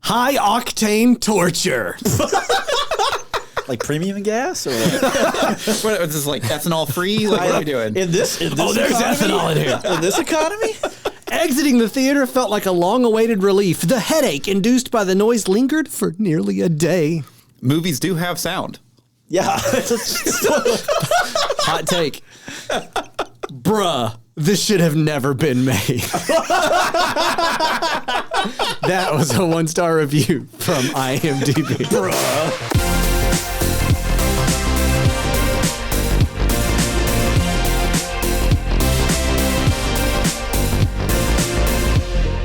high octane torture. Like premium gas, or What is this, like ethanol free? Like, what are we doing? in this there's economy? ethanol in here. In this economy? Exiting the theater felt like a long-awaited relief. The headache induced by the noise lingered for nearly a day. Movies do have sound. Yeah. Hot take. Bruh, this should have never been made. That was a 1-star review from IMDb. Bruh.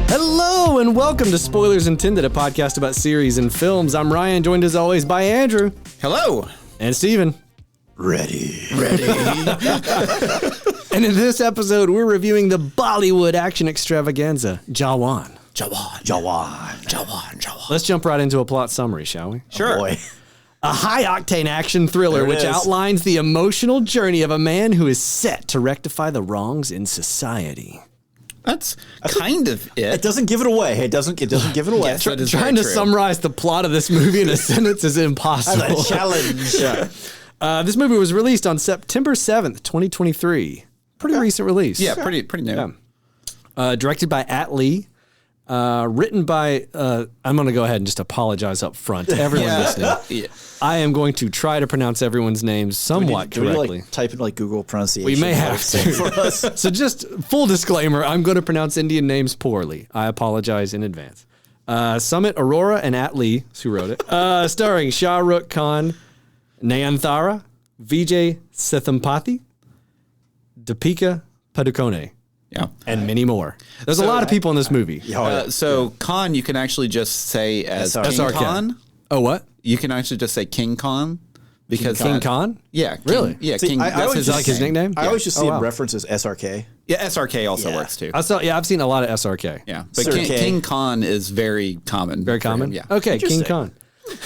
Hello and welcome to Spoilers Intended, a podcast about series and films. I'm Ryan, joined as always by Andrew. Hello. And Steven. Ready. And in this episode, we're reviewing the Bollywood action extravaganza, Jawan. Jawan. Let's jump right into a plot summary, shall we? Sure. Oh boy. A high-octane action thriller There it which is. outlines the emotional journey of a man who is set to rectify the wrongs in society. That's kind of It it. doesn't give it away. It doesn't give it away. Yes, that is Trying to very true. summarize the plot of this movie in a sentence is That's impossible. a challenge. This movie was released on September 7th, 2023. Pretty recent release. Yeah, pretty new. Directed by At Lee. Written by, I'm going to go ahead and just apologize up front to everyone listening. Yeah. I am going to try to pronounce everyone's names somewhat Do we correctly. like type in like Google pronunciation? We may have to. for us. So just full disclaimer, I'm going to pronounce Indian names poorly. I apologize in advance. Sumit Arora and At Lee, who wrote it. Starring Shah Rukh Khan, Nayanthara, Vijay Sethupathi, Deepika Padukone, Yeah. and many more. There's a lot of people in this movie. So Khan, you can actually just say as King SRK. Khan. Oh, what? You can actually just say King Khan because King that- Khan? Yeah. King, Really? Yeah. See, King. I That's always his, just like his nickname? I always just see Oh, him wow. referenced as SRK. Yeah. SRK also Yeah. works too. I've seen a lot of SRK. Yeah. But Sir K. King Khan is very common. Very for him, common? Yeah. Okay, King Interesting.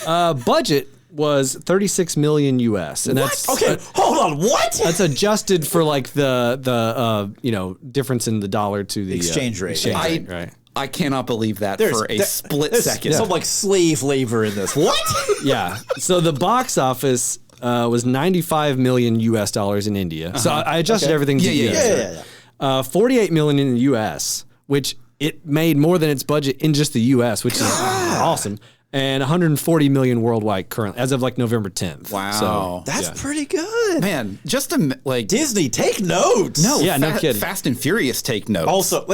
Khan. Budget was 36 million US. And that's Okay, hold on. What? That's adjusted for like the difference in the dollar to the Exchange rate. Exchange I- rate, right? I cannot believe that for a split there's second. Some like slave labor in this. What? Yeah. So the box office was 95 million US dollars in India. So I adjusted everything to Yeah, US. Yeah. 48 million in the US, which it made more than its budget in just the US, which is awesome. And 140 million worldwide currently, as of like November 10th. Wow. So, That's yeah. pretty good. Man, just to like Disney, take notes. no, Yeah, no kidding. Fast and Furious take notes. Also,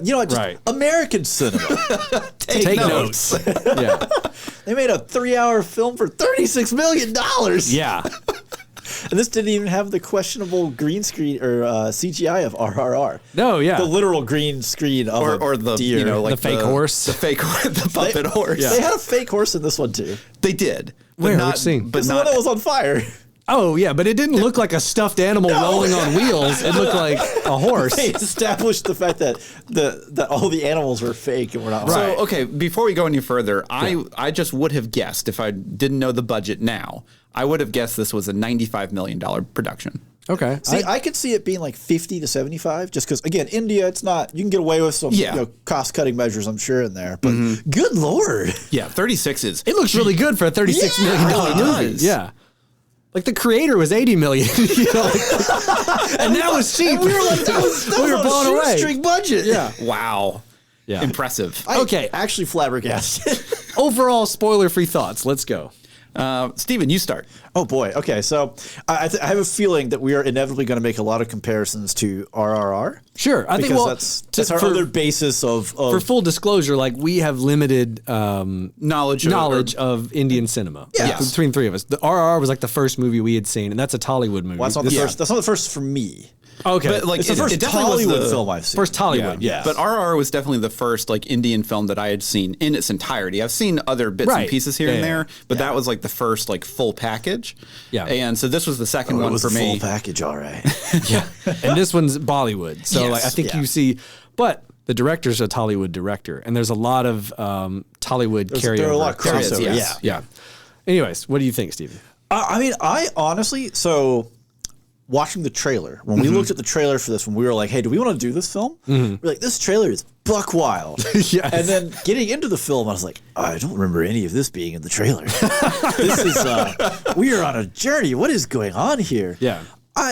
you know what? Just Right. American cinema. Take notes. Yeah. They made a 3-hour film for $36 million. Yeah. And this didn't even have the questionable green screen or CGI of RRR. No, yeah. The literal green screen of or the deer. like The fake horse. the fake the puppet horse. Yeah. They had a fake horse in this one too. They did. But Where? not, Which scene? But It's the one not. that was on fire. Oh, yeah, but it didn't look like a stuffed animal rolling on wheels. It looked like a horse. They established the fact that that all the animals were fake and were not. So Right. okay, before we go any further, I just would have guessed if I didn't know the budget now. I would have guessed this was a $95 million production. Okay. See, I could see it being like 50 to 75, just because again, India, it's not. You can get away with some cost-cutting measures, I'm sure, in there. But good lord, Yeah, 36 is. It looks really good for a $36 million it movie. does. Yeah. Like the creator was 80 million, you know, and that was cheap. we were like, that was We were on blown a away. shoestring budget. Yeah. Wow. Yeah. Impressive. Okay. actually flabbergasted. Overall spoiler-free thoughts. Let's go. Steven, you start. Oh boy. Okay, so I have a feeling that we are inevitably going to make a lot of comparisons to RRR. Sure. I think Because well, that's our for, other basis of for full disclosure, like we have limited Knowledge of Indian cinema. Yeah. Like, between three of us. The RRR was like the first movie we had seen, and that's a Tollywood movie. Well, that's not the first. That's not the first for me. Okay. But like It's the first it definitely was Tollywood the film I've seen. First Tollywood, yeah. But RRR was definitely the first like Indian film that I had seen in its entirety. I've seen other bits Right. and pieces here and Yeah, there, but that was like the first like full package. Yeah. And so this was the second It one was for a me. full package, all right. Yeah. And this one's Bollywood. So Yes. like I think Yeah. you see, but the director's a Tollywood director, and there's a lot of Tollywood carryover. there are a lot of There is, crossover. yes. Yeah. Anyways, what do you think, Steven? I mean, I honestly, so watching the trailer, when we looked at the trailer for this, when we were like, hey, do we want to do this film? We're like, this trailer is buck wild. Yes. And then getting into the film, I was like, I don't remember any of this being in the trailer. This is, we are on a journey. What is going on here? Yeah.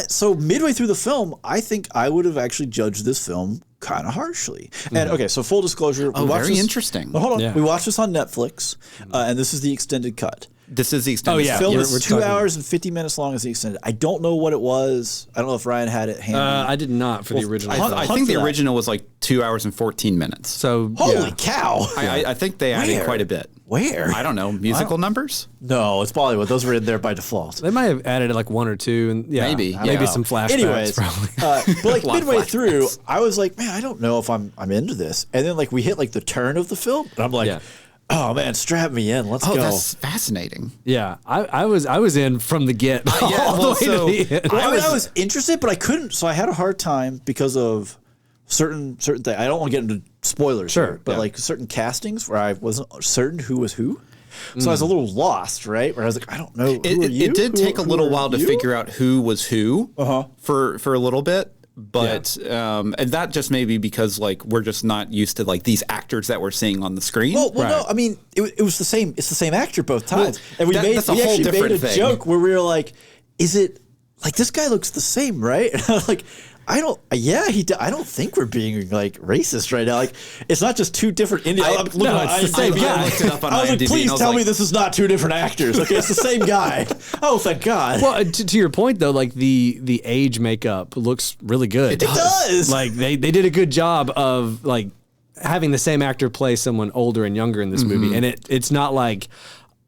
So midway through the film, I think I would have actually judged this film kind of harshly. And okay, so full disclosure. Oh, very interesting. Well, hold on. Yeah. We watched this on Netflix, and this is the extended cut. This is the extended. Oh, yeah. The film We're is 2 talking- hours and 50 minutes long as the extended. I don't know what it was. I don't know if Ryan had it handy. I did not for the original. I Hunt think for the that. original was like 2 hours and 14 minutes. So Holy yeah. cow. I think they added Where? quite a bit. Where? I don't know. Musical numbers? No, it's Bollywood. Those were in there by default. They might have added like one or two, and yeah, Maybe, maybe yeah. some flashbacks. Anyways, Probably. but like A lot of midway flashbacks. through, I was like, man, I don't know if I'm into this. And then like we hit like the turn of the film, and I'm like, Yeah. oh man, strap me in. Let's Oh, go. that's fascinating. Yeah, I was in from the get. yeah, all well, the way so to the end. Well, I was interested, but I couldn't. So I had a hard time because of certain things. I don't want to get into spoilers, Sure, here, but yeah. like certain castings where I wasn't certain who was who. So I was a little lost, right? Where I was like, I don't know. Who are you? It did Who- take a who little are while to you? figure out who was who Uh-huh. for a little bit. But and that just may be because like we're just not used to like these actors that we're seeing on the screen. Well, Right. no, I mean, it was the same. It's the same actor both times, and we that's a we whole actually made different a thing. joke where we were like, "Is it like this guy looks the same, right?" And I was like, I don't. Yeah, I don't think we're being like racist right now. Like, it's not just two different Indian. I'm looking no, at it's the same IMDb. guy. I looked it up on I was like, IMDb, please and I was tell me like- this is not two different actors. Okay, it's the same guy. Oh, thank God. Well, to your point though, like the age makeup looks really good. It does. Like they did a good job of like having the same actor play someone older and younger in this movie, and it's not like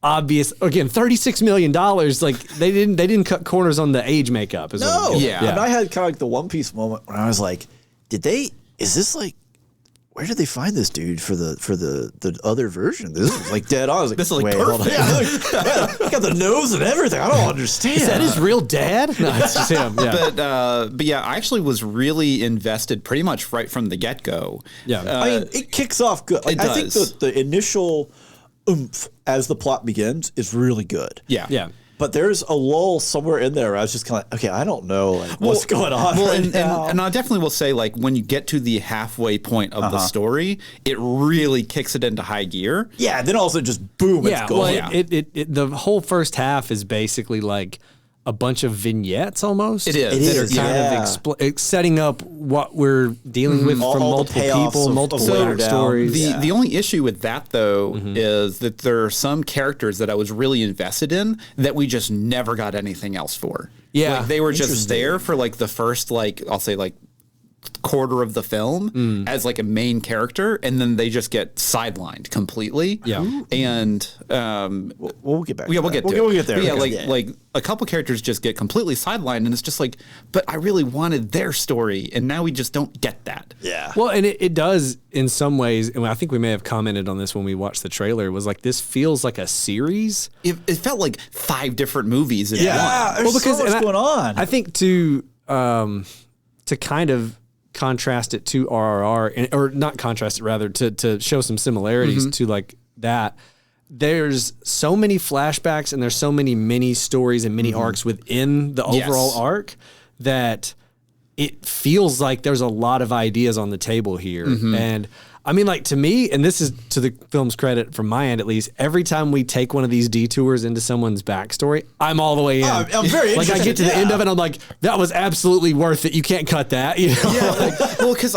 obvious. Again, $36 million. Like they didn't cut corners on the age makeup. Is what I'm No. getting Yeah. at. And I had kind of like the One Piece moment when I was like, is this like, where did they find this dude for the other version? This is like dead on. I was like, This is, like, wait, hold on. perfect. Yeah, look, got the nose and everything. I don't understand. Is that his real dad? No, it's just him. Yeah. But yeah, I actually was really invested pretty much right from the get go. Yeah. I mean, it kicks off good. Like, it I think does. the initial oomph as the plot begins is really good. Yeah. Yeah. But there's a lull somewhere in there where I was just kind of like, okay, I don't know like, what's going on Well, right and, now. and I definitely will say, like, when you get to the halfway point of the story, it really kicks it into high gear. yeah, then all of a sudden just boom, Yeah, it's well, going. it the whole first half is basically like a bunch of vignettes almost. It is. It that is, are kind yeah. of setting up what we're dealing with All from the multiple payoffs people, of multiple later down. stories. The only issue with that, though, is that there are some characters that I was really invested in that we just never got anything else for. Yeah. Like, they were just Interesting. there for like the first, like, I'll say like quarter of the film as like a main character, and then they just get sidelined completely. Yeah. And we'll get back. yeah, to we'll that. get to We'll it. get there. But yeah, Okay. like a couple characters just get completely sidelined, and it's just like, but I really wanted their story, and now we just don't get that. yeah. Well, and it does in some ways, and I think we may have commented on this when we watched the trailer, was like this feels like a series. It felt like 5 different movies in one. Yeah, there's so much and going on. I think to kind of contrast it to RRR, or not contrast it, rather to show some similarities to like that. There's so many flashbacks and there's so many mini stories and mini arcs within the overall arc that it feels like there's a lot of ideas on the table here. And I mean, like, to me, and this is to the film's credit from my end at least, every time we take one of these detours into someone's backstory, I'm all the way in. I'm very like, I get to the interested, end yeah. of it, and I'm like, that was absolutely worth it. You can't cut that. You know? Yeah, like, well, because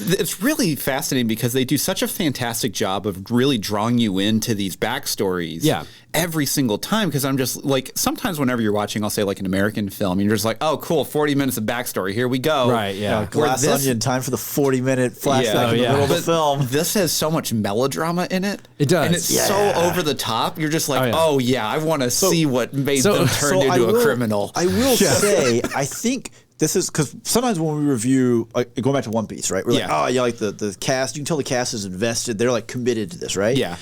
it's really fascinating because they do such a fantastic job of really drawing you into these backstories. Yeah. Every single time, because I'm just like, sometimes whenever you're watching, I'll say like an American film, you're just like, oh, cool, 40 minutes of backstory, here we go. Right, yeah. Where Glass this- Onion, time for the 40-minute flashback in the middle of the But film. This has so much melodrama in it. It does. And it's Yeah. so over the top. You're just like, Oh, yeah. I want to see what made them turn I into a will- criminal. I will say, I think this is because sometimes when we review, like, going back to One Piece, right? We're like, Yeah. oh, yeah, like the cast, you can tell the cast is invested. They're like committed to this, right? Yeah.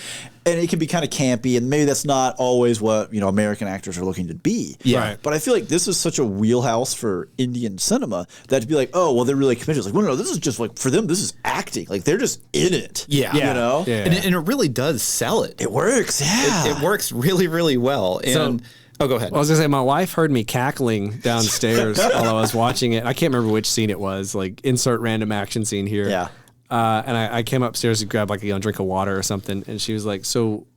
And it can be kind of campy, and maybe that's not always what, you know, American actors are looking to be. Yeah. Right. But I feel like this is such a wheelhouse for Indian cinema that to be like, oh, well, they're really committed. It's like, no, this is just like, for them, this is acting. Like, they're just in it. Yeah. You know? Yeah. And it really does sell it. It works, yeah. It works really, really well. And Oh, go ahead. I was gonna say my wife heard me cackling downstairs while I was watching it. I can't remember which scene it was. Like insert random action scene here. Yeah. And I came upstairs to grab like a drink of water or something, and she was like, "So,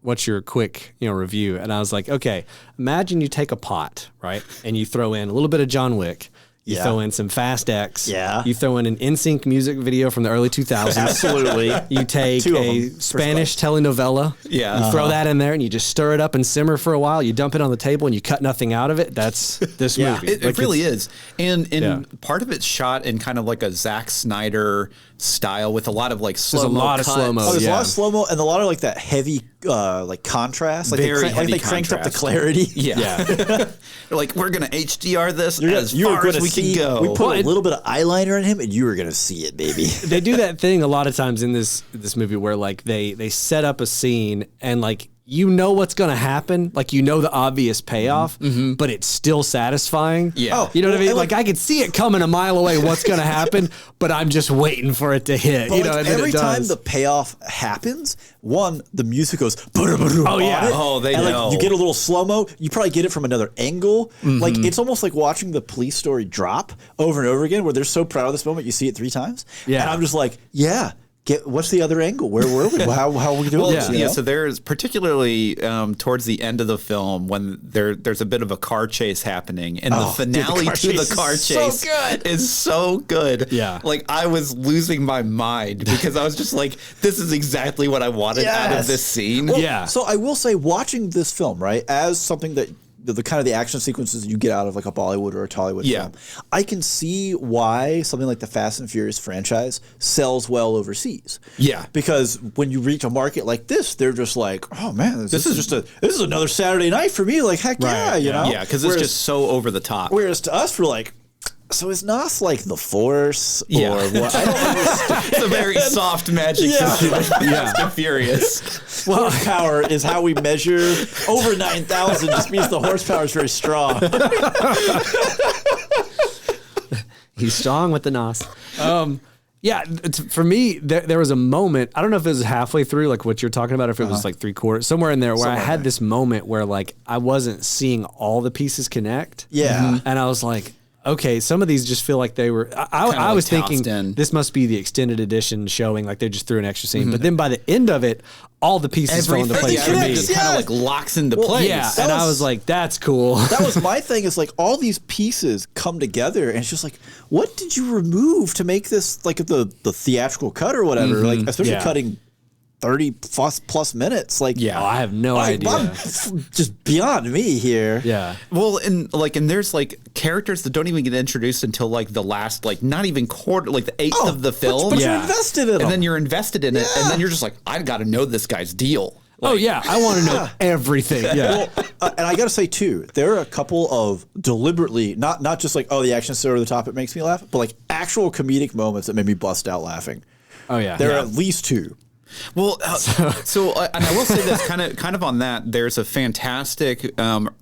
what's your quick, review?" And I was like, "Okay, imagine you take a pot, right, and you throw in a little bit of John Wick." You throw in some Fast X. Yeah. You throw in an NSYNC music video from the early 2000s. Absolutely. You take a Spanish telenovela. Yeah. You throw that in there and you just stir it up and simmer for a while. You dump it on the table and you cut nothing out of it. That's this movie. It really is. And part of it's shot in kind of like a Zack Snyder style with a lot of like slow-mo There's a lot cuts. of slow-mo. Oh, there's a lot of slow-mo and a lot of like that heavy like contrast. Like Very they heavy cranked up the contrast. clarity. Yeah. They're like, we're going to HDR this as far as we can go. We put a little bit of eyeliner on him and you were going to see it, baby. They do that thing a lot of times in this movie where like they set up a scene and like what's going to happen, like the obvious payoff, but it's still satisfying. Yeah. Oh, you know what I mean? like I could see it coming a mile away what's going to happen, but I'm just waiting for it to hit. But And then every it does. time the payoff happens, the music goes. Oh yeah. Oh, they and, know. Like, you get a little slow mo. You probably get it from another angle. Like it's almost like watching the police story drop over and over again, where they're so proud of this moment. You see it 3 times. Yeah. And I'm just like, yeah. What's the other angle? Where were we? How are we doing this? Yeah, so there's particularly towards the end of the film when there's a bit of a car chase happening, and the finale to the car chase is so good. Yeah. Like I was losing my mind because I was just like, this is exactly what I wanted out of this scene. Well, so I will say, watching this film, right, as something that the kind of the action sequences you get out of like a Bollywood or a Tollywood film, I can see why something like the Fast and Furious franchise sells well overseas. Yeah. Because when you reach a market like this, they're just like, oh man, this is another Saturday night for me. Like, heck yeah, you know? Yeah, because it's just so over the top. Whereas to us, we're like, so is Nas like the Force or what? I don't understand. It's a very soft magic system. Fast and Furious. Horsepower is how we measure. Over 9,000 just means the horsepower is very strong. He's strong with the nos. For me, there was a moment. I don't know if it was halfway through, like what you're talking about, or if it was like 3/4, somewhere in there, where I had this moment where like I wasn't seeing all the pieces connect. Yeah. And I was like, okay, some of these just feel like they were. I was thinking this must be the extended edition showing, like they just threw an extra scene. But then by the end of it, all the pieces fell into place for me. just kind of like locks into place. Yeah, and I was like, that's cool. That was my thing. Is like all these pieces come together, and it's just like, what did you remove to make this like the theatrical cut or whatever? Like especially cutting 30 plus minutes. Like, Oh, I have no idea. I'm just beyond me here. Yeah. Well, and there's like characters that don't even get introduced until like the last, like not even quarter, like the eighth of the film. But you're invested in it. And then you're invested in it. And then you're just like, I got to know this guy's deal. I want to know everything. Yeah. Well, and I got to say too, there are a couple of deliberately, not just like, oh, the action's so over the top, it makes me laugh, but like actual comedic moments that made me bust out laughing. Oh yeah. There are at least 2. Well, and I will say this kind of on that. There's a fantastic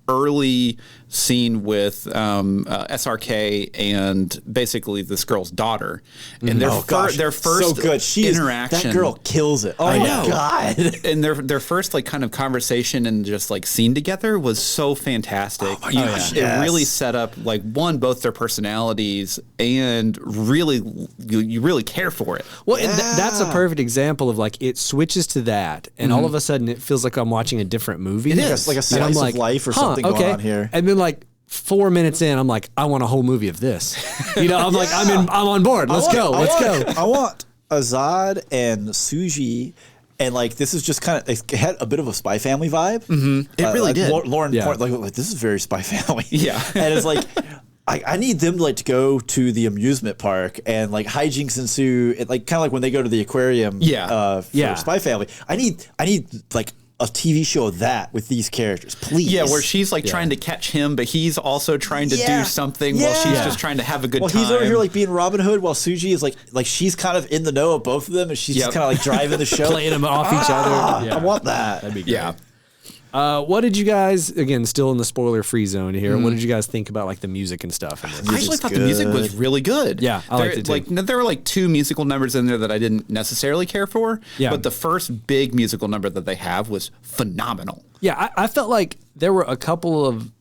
early scene with SRK and basically this girl's daughter, and their first so good. interaction. That girl kills it. Oh my god! And their first like kind of conversation and just like scene together was so fantastic. Oh my gosh, it really set up like both their personalities and really you really care for it. Well, and that's a perfect example of like it switches to that, and all of a sudden it feels like I'm watching a different movie. It is like a slice of life or something going on here. And then like 4 minutes in, I'm like, I want a whole movie of this. I'm like, I'm on board. Let's go. I want Azad and Suji. And like this is just kind of it had a bit of a Spy Family vibe. It really did. Lauren Point, like this is very Spy Family. Yeah, and it's like I need them to go to the amusement park and like hijinks ensue. Like kind of like when they go to the aquarium. For Spy Family. I need like a TV show of that with these characters, please. Yeah, where she's like trying to catch him, but he's also trying to do something while she's just trying to have a good time. Well, he's over here like being Robin Hood, while Suji is like she's kind of in the know of both of them, and she's just kind of like driving the show, playing them off each other. I want that. That'd be great. Yeah. What did you guys, again, still in the spoiler-free zone here, what did you guys think about like the music and stuff? I actually thought the music was really good. Yeah, I liked it too. Like, there were like 2 musical numbers in there that I didn't necessarily care for, but the first big musical number that they have was phenomenal. Yeah, I felt like there were a couple of,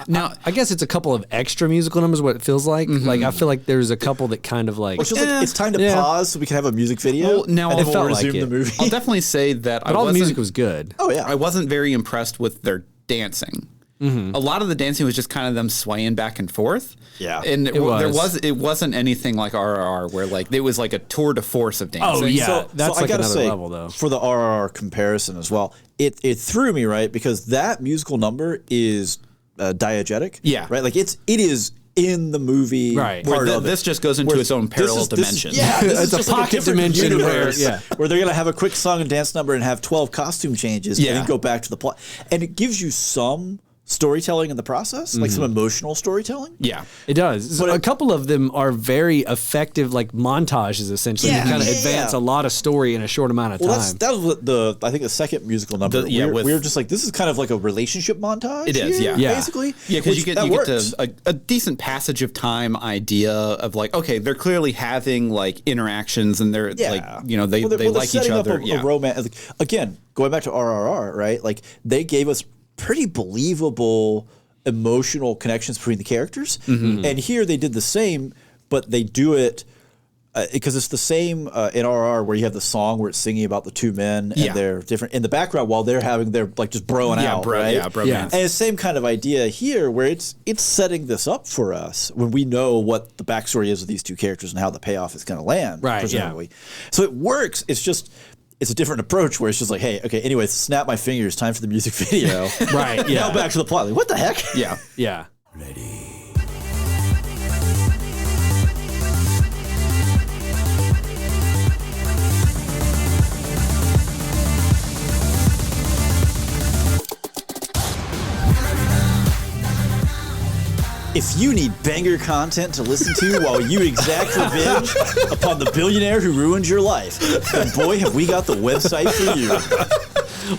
now I guess it's a couple of extra musical numbers, what it feels like. Like, I feel like there's a couple that kind of like, it's just like, it's time to pause so we can have a music video. Well, now and it then felt we'll resume like the movie. I'll definitely say that but all the music was good. Oh yeah, I wasn't very impressed with their dancing. A lot of the dancing was just kind of them swaying back and forth. Yeah, and it wasn't anything like RRR where like it was like a tour de force of dancing. Oh yeah, so that's I like gotta another say, level though. For the RRR comparison as well, it threw me, right, because that musical number is diegetic. Yeah, right. Like it is in the movie. Right. Where this just goes into its own parallel dimension. This It's a just like pocket different dimension universe where- where they're gonna have a quick song and dance number and have 12 costume changes and then go back to the plot, and it gives you some storytelling in the process, like some emotional storytelling. Yeah, it does. But a couple of them are very effective, like montages, essentially. Yeah, to kind of yeah, advance yeah. a lot of story in a short amount of Well, time. that was what I think the second musical number. Yeah, we were just like, this is kind of like a relationship montage. It is, here, yeah. basically. Yeah, because you get works. to a decent passage of time idea of like, okay, they're clearly having like interactions and they're like, you know, they like each other. A romance. Again, going back to RRR, right? Like they gave us pretty believable emotional connections between the characters, and here they did the same, but they do it because it's the same in RR where you have the song where it's singing about the 2 men and they're different in the background while they're like just broing out, right? Yeah, bro. Yeah. And it's the same kind of idea here where it's setting this up for us when we know what the backstory is of these 2 characters and how the payoff is going to land, Right, presumably. So it works. It's a different approach where it's just like, hey, okay, anyway, snap my fingers, time for the music video. Right, yeah. Now back to the plot. Like, what the heck? Yeah. Yeah. If you need banger content to listen to while you exact revenge upon the billionaire who ruined your life, then boy, have we got the website for you.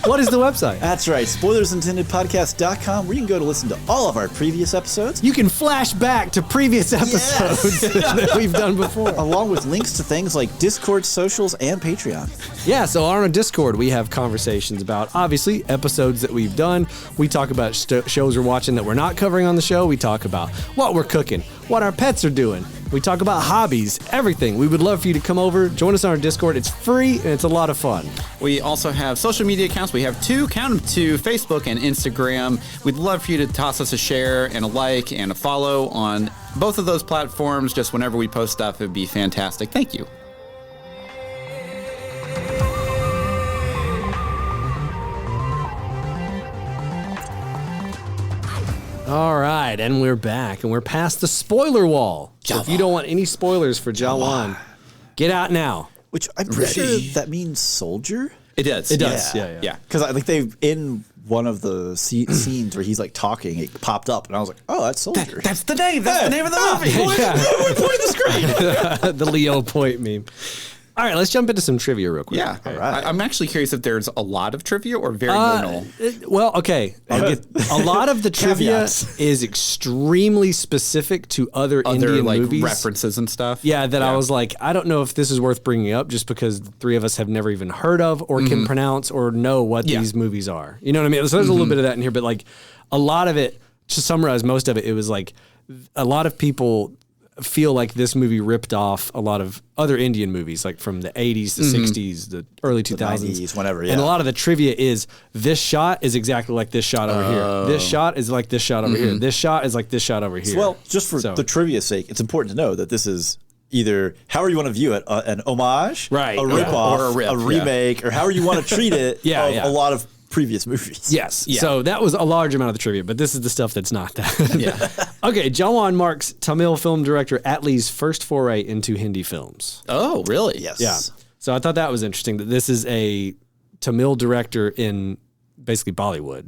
What is the website? That's right, spoilersintendedpodcast.com, where you can go to listen to all of our previous episodes. You can flash back to previous episodes that we've done before. Along with links to things like Discord, socials, and Patreon. Yeah, so on our Discord, we have conversations about, obviously, episodes that we've done. We talk about shows we're watching that we're not covering on the show. We talk about what we're cooking, what our pets are doing. We talk about hobbies, everything. We would love for you to come over, join us on our Discord. It's free, and it's a lot of fun. We also have social media accounts. We have 2, count them, 2, Facebook and Instagram. We'd love for you to toss us a share and a like and a follow on both of those platforms. Just whenever we post stuff, it'd be fantastic. Thank you. All right, and we're back, and we're past the spoiler wall. So if you don't want any spoilers for Jawan, get out now. Which I'm pretty sure that means soldier. It does. It does. Yeah. Because I think they've in one of the scenes where he's like talking, it popped up, and I was like, "Oh, that's soldier." That's the name. That's the name of the movie. Yeah. Point the screen. The Leo point meme. All right, let's jump into some trivia real quick. Yeah. All right. I'm actually curious if there's a lot of trivia or very little. Well, okay. A lot of the trivia Caveats. is extremely specific to other Indian like movies. references and stuff. Yeah, I was like, I don't know if this is worth bringing up just because the 3 of us have never even heard of or can pronounce or know what these movies are. You know what I mean? So there's a little bit of that in here, but like a lot of it, to summarize most of it, it was like a lot of people feel like this movie ripped off a lot of other Indian movies, like from the 80s, the 60s, the early 2000s. The 90s, whenever, And a lot of the trivia is this shot is exactly like this shot over here. This shot is like this shot over here. This shot is like this shot over here. Well, just for the trivia's sake, it's important to know that this is either however you want to view it, an homage, Right, a ripoff, or a rip, remake, or however you want to treat it a lot of previous movies. Yes. Yeah. So that was a large amount of the trivia, but this is the stuff that's not that. Yeah. Okay, Jawan marks Tamil film director Atlee's first foray into Hindi films. Oh, really? Yes. Yeah. So I thought that was interesting that this is a Tamil director in basically Bollywood.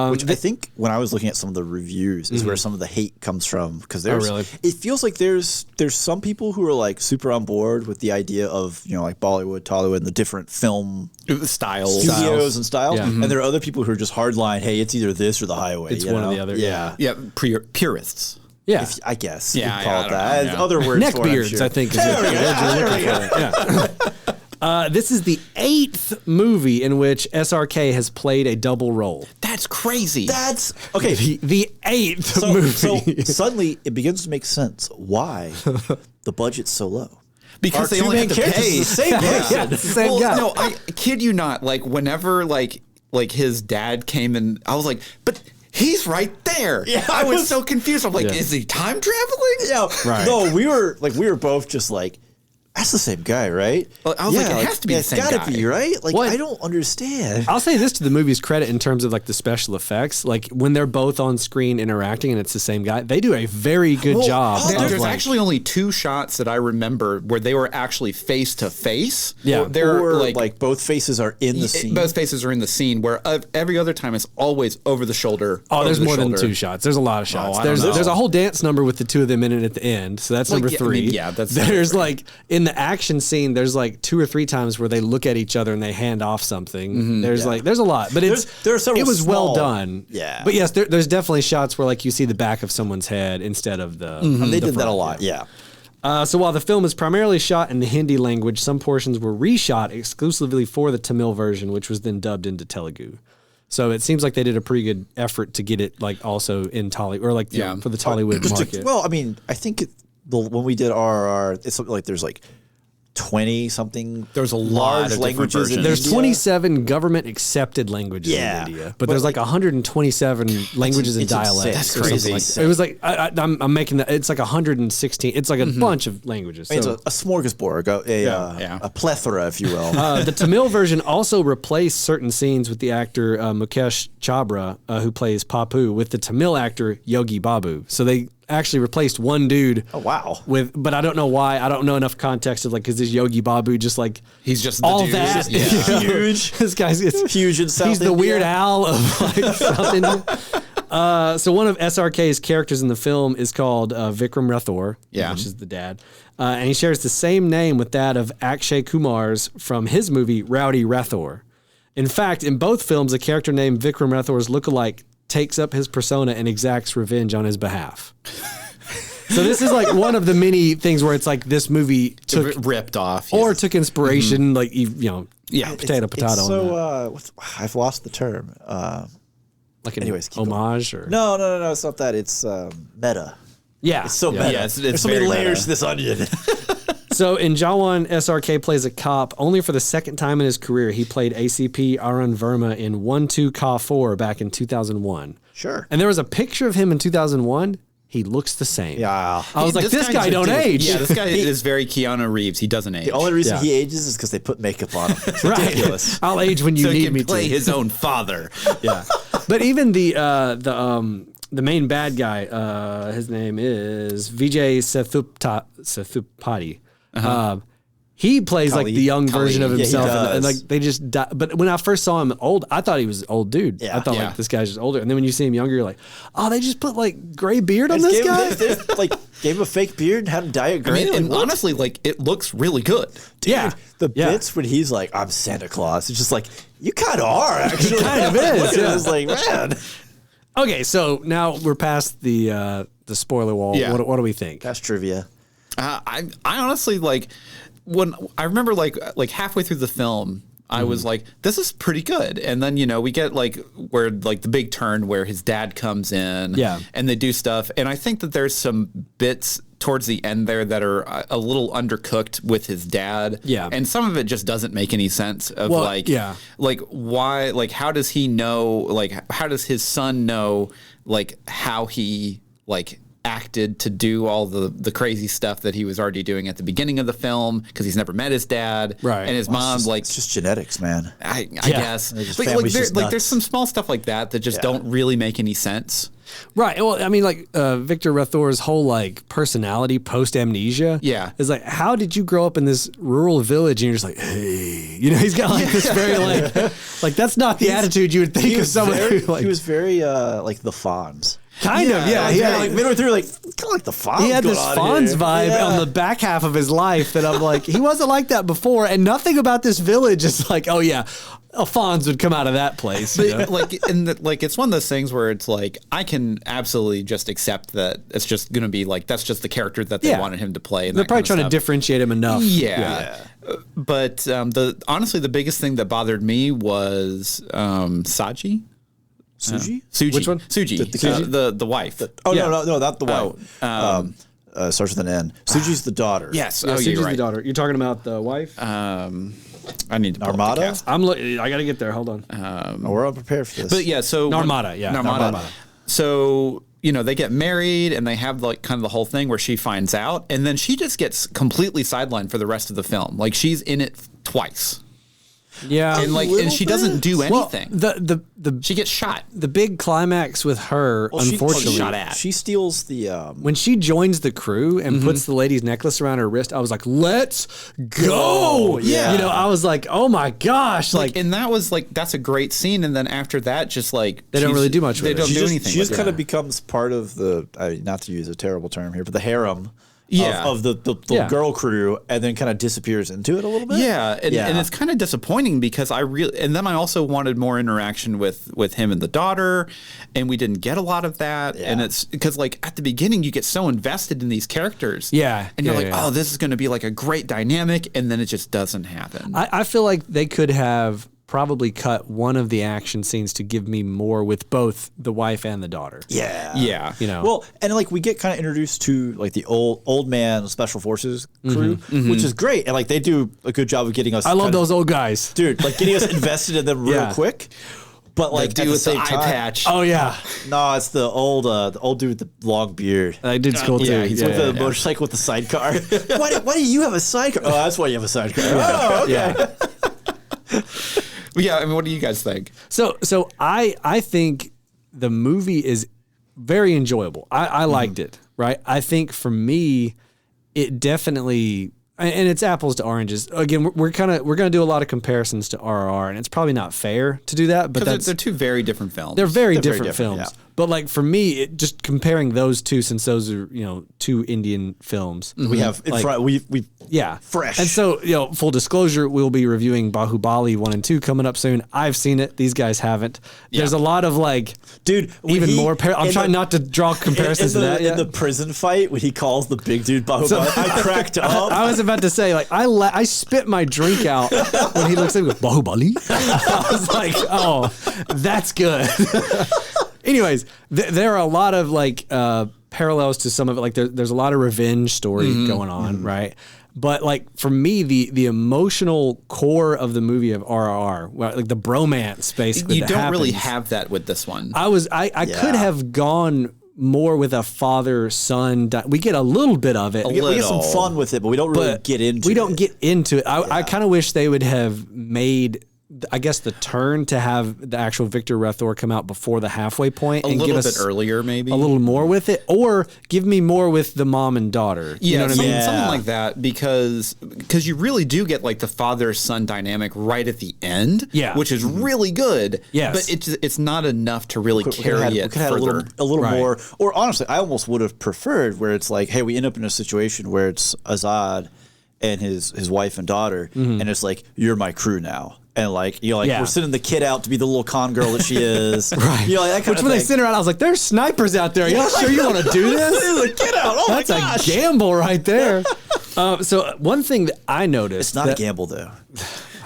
Which I think when I was looking at some of the reviews is where some of the hate comes from, because it feels like there's some people who are like super on board with the idea of, you know, like Bollywood, Tollywood, and the different film studios and styles, and there are other people who are just hardline. Hey, it's either this or the highway. It's one or the other. Yeah, purists. Yeah, I guess you could call it that. Know, yeah. Other words, neckbeards, sure. I think. Is what you're looking for. Yeah. This is the 8th movie in which SRK has played a double role. That's crazy. That's okay. The 8th movie. So suddenly it begins to make sense why the budget's so low. Because they only have to pay the same person. Yeah, it's the same guy. No, I kid you not. Like whenever like his dad came in, I was like, but he's right there. Yeah, I was so confused. I'm like, is he time traveling? Yeah, right. No, we were both just like, that's the same guy, right? Well, I was like, it has to be the same guy. It's got to be, right? Like, I don't understand. I'll say this to the movie's credit in terms of like the special effects. Like when they're both on screen interacting and it's the same guy, they do a very good job. There's actually only 2 shots that I remember where they were actually face to face. Yeah. Or like both faces are in the scene. Both faces are in the scene, where every other time it's always over the shoulder. Oh, there's more than 2 shots. There's a lot of shots. There's a whole dance number with the 2 of them in it at the end. So that's number 3. There's like in the action scene, there's like 2 or 3 times where they look at each other and they hand off something. There's a lot, but it was well done. Yeah. But yes, there's definitely shots where like you see the back of someone's head instead of the. They did that a lot. Yeah. So while the film is primarily shot in the Hindi language, some portions were reshot exclusively for the Tamil version, which was then dubbed into Telugu. So it seems like they did a pretty good effort to get it like also in Tollywood or like for the Tollywood market. Well, I mean, I think when we did RRR, it's something like there's like 20 something. There's a lot of languages. There's 27 government accepted languages in India, but there's like 127 languages and dialects. That's crazy. It was like I'm making that. It's like 116. It's like a bunch of languages. I mean, it's a smorgasbord, a plethora, if you will. The Tamil version also replaced certain scenes with the actor Mukesh Chabra, who plays Papu, with the Tamil actor Yogi Babu. So they actually replaced one dude. Oh wow! But I don't know why. I don't know enough context of like, because this Yogi Babu just like he's just the all dude. that huge. This guy's huge in South He's India. the Weird Al of like South India. So one of SRK's characters in the film is called Vikram Rathore, which is the dad, and he shares the same name with that of Akshay Kumar's from his movie Rowdy Rathore. In fact, in both films, a character named Vikram Rathore's lookalike takes up his persona and exacts revenge on his behalf. So this is like one of the many things where it's like this movie took ripped off or took inspiration, like potato. It's so I've lost the term. Like an homage or no, it's not that. It's meta. Yeah, it's so meta. Yeah, there's so many layers to this onion. So in Jawan, SRK plays a cop only for the second time in his career. He played ACP Arun Verma in 1-2 Ka 4 back in 2001. Sure. And there was a picture of him in 2001. He looks the same. Yeah. I was like, this guy don't age. Yeah, this guy is very Keanu Reeves. He doesn't age. The only reason he ages is because they put makeup on him. It's ridiculous. Right. I'll age when you need me to. So he can play his own father. Yeah. But even the main bad guy, his name is Vijay Sethupati. He plays like the young version of himself, and like they just die. But when I first saw him old, I thought he was an old dude. I thought like this guy's just older. And then when you see him younger, you're like, oh, they just put like gray beard on this guy. They like gave him a fake beard and had him dye it gray. I mean, and honestly, like it looks really good. Dude, the bits when he's like, I'm Santa Claus, it's just like, you kind of are actually. He kind of is. It's like, man. Okay, so now we're past the spoiler wall. Yeah. What do we think? That's trivia. I honestly like when I remember like halfway through the film, I was like, this is pretty good. And then, we get like where like the big turn where his dad comes in and they do stuff. And I think that there's some bits towards the end there that are a little undercooked with his dad. Yeah. And some of it just doesn't make any sense of like why, like, how does he know, like, how does his son know, like, how he, like, acted to do all the crazy stuff that he was already doing at the beginning of the film because he's never met his dad. Right. And his mom, it's just genetics, man. I guess. There's some small stuff like that just don't really make any sense. Right. Well, I mean, like Victor Rathor's whole like personality post amnesia. Yeah. Is like, how did you grow up in this rural village? And you're just like, hey, he's got like this very like that's not the attitude you would think of someone who like. He was very like the Fonz. Kind of, yeah. He had like midway through, like kind of like the Fonz. He had this Fonz vibe on the back half of his life that I'm like, he wasn't like that before, and nothing about this village is like, oh yeah, a Fonz would come out of that place. Like it's one of those things where it's like I can absolutely just accept that it's just going to be like that's just the character that they wanted him to play. And they're probably trying to differentiate him enough. Yeah. But honestly, the biggest thing that bothered me was Saji. Suji? Which one? Suji. The wife. No, not the wife. Starts with an N. Suji's the daughter. Yes. Yeah, Suji's you're right. the daughter. You're talking about the wife? I need to pull Narmada? up the cast. I got to get there. Hold on. We're unprepared for this. But yeah, so Narmada. Narmada. So they get married and they have like kind of the whole thing where she finds out, and then she just gets completely sidelined for the rest of the film. Like she's in it twice. Yeah, and she doesn't do anything. Well, she gets shot. The big climax with her, unfortunately, shot at. She steals the when she joins the crew and puts the lady's necklace around her wrist. I was like, "Let's go!" Yeah, I was like, "Oh my gosh!" And that was that's a great scene. And then after that, just like they don't really do much. They don't do anything. She just kind of becomes part of the not to use a terrible term here, but the harem. Of the girl crew, and then kind of disappears into it a little bit. And it's kind of disappointing because and then I also wanted more interaction with him and the daughter, and we didn't get a lot of that. Yeah. And it's because like at the beginning you get so invested in these characters, and you're oh, this is going to be like a great dynamic, and then it just doesn't happen. I feel like they could have probably cut one of the action scenes to give me more with both the wife and the daughter. Yeah. Well, and like we get kind of introduced to like the old man special forces crew, which is great, and like they do a good job of getting us. I love those old guys, dude. Like getting us invested in them real quick. But like dude with the eye patch. Oh yeah. No, it's the old dude with the long beard. That dude's cool too. Yeah, he's with the motorcycle with the sidecar. Why do you have a sidecar? Oh, that's why you have a sidecar. Oh, okay. Yeah. Yeah, I mean, what do you guys think? So I think the movie is very enjoyable. I liked it, right? I think for me, it definitely, and it's apples to oranges. Again, we're gonna do a lot of comparisons to RRR, and it's probably not fair to do that. But they're two very different films. They're very different films. Yeah. But like for me, just comparing those two, since those are two Indian films, we have fresh. And so full disclosure, we'll be reviewing Bahubali 1 and 2 coming up soon. I've seen it; these guys haven't. Yeah. There's a lot of dude, even more. I'm trying not to draw comparisons to that. In the prison fight when he calls the big dude Bahubali, I cracked up. I was about to say I spit my drink out when he looks at me with Bahubali. I was like, oh, that's good. Anyways, there are a lot of parallels to some of it. Like there's a lot of revenge story going on, right? But like for me, the emotional core of the movie of RRR, like the bromance, basically, you don't really have that with this one. I could have gone more with a father-son. We get a little bit of it. We get some fun with it, but we don't really get into it. We don't get into it. I kind of wish they would have made, I guess, the turn to have the actual Victor Rathor come out before the halfway point and give us a little bit earlier, maybe a little more with it, or give me more with the mom and daughter. You know what I mean? Something like that, because you really do get like the father-son dynamic right at the end, which is really good. Yes, but it's not enough to really carry it further. A little more, or honestly, I almost would have preferred where it's like, hey, we end up in a situation where it's Azad and his wife and daughter, and it's like, you're my crew now. And we're sending the kid out to be the little con girl that she is. Right. That kind Which of when thing. they sent her out, I was like, there's snipers out there. Y'all sure you want to do this? Get out. Oh That's my gosh. a gamble right there. So one thing that I noticed. It's not a gamble, though.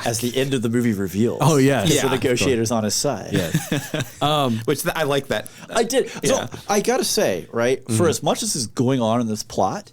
As the end of the movie reveals. Oh, yes. The negotiator's on his side. Yes. I like that. I did. So I got to say, right, for as much as is going on in this plot,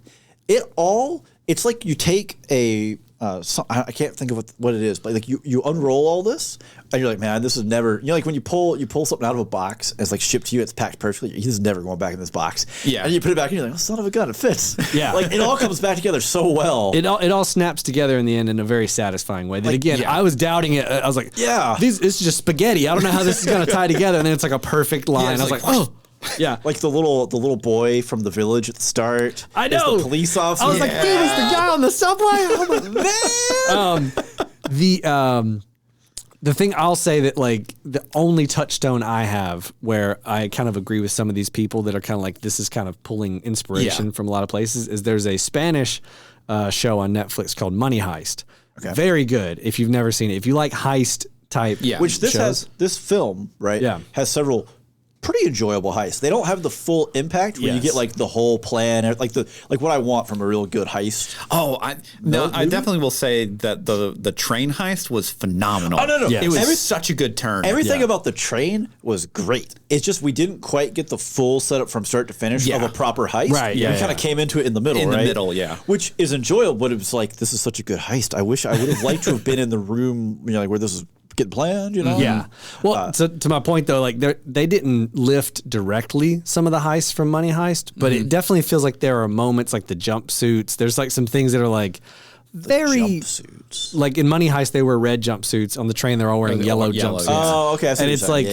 it's like you take a I can't think of what it is, but like you unroll all this and you're like, man, this is never, like when you pull something out of a box and it's like shipped to you, it's packed perfectly. This is never going back in this box. Yeah. And you put it back and you're like, oh, son of a gun, it fits. Yeah. Like it all comes back together so well. It all snaps together in the end in a very satisfying way. That Like, again, I was doubting it. I was like, this is just spaghetti. I don't know how this is going to tie together. And then it's like a perfect line. I was like, oh. Yeah, like the little boy from the village at the start. I know, the police officer. I was like, dude, is the guy on the subway? Oh my man. The thing I'll say that like the only touchstone I have where I kind of agree with some of these people that are kind of like this is kind of pulling inspiration from a lot of places is there's a Spanish show on Netflix called Money Heist. Okay. Very good if you've never seen it. If you like heist type, which this shows. this film has several pretty enjoyable heists. They don't have the full impact when you get like the whole plan, like what I want from a real good heist. Oh, I definitely will say that the train heist was phenomenal. Oh no, it was such a good turn. Everything about the train was great. It's just we didn't quite get the full setup from start to finish of a proper heist. Right. We kind of came into it in the middle. In the middle, which is enjoyable. But it was like this is such a good heist. I wish I would have liked to have been in the room, like where this is getting planned, Yeah. Well, to my point though, like they didn't lift directly some of the heists from Money Heist, but it definitely feels like there are moments like the jumpsuits. There's like some things that are like very jumpsuits. Like in Money Heist, they wear red jumpsuits. On the train, they're all wearing yellow jumpsuits. Oh, okay. And it's like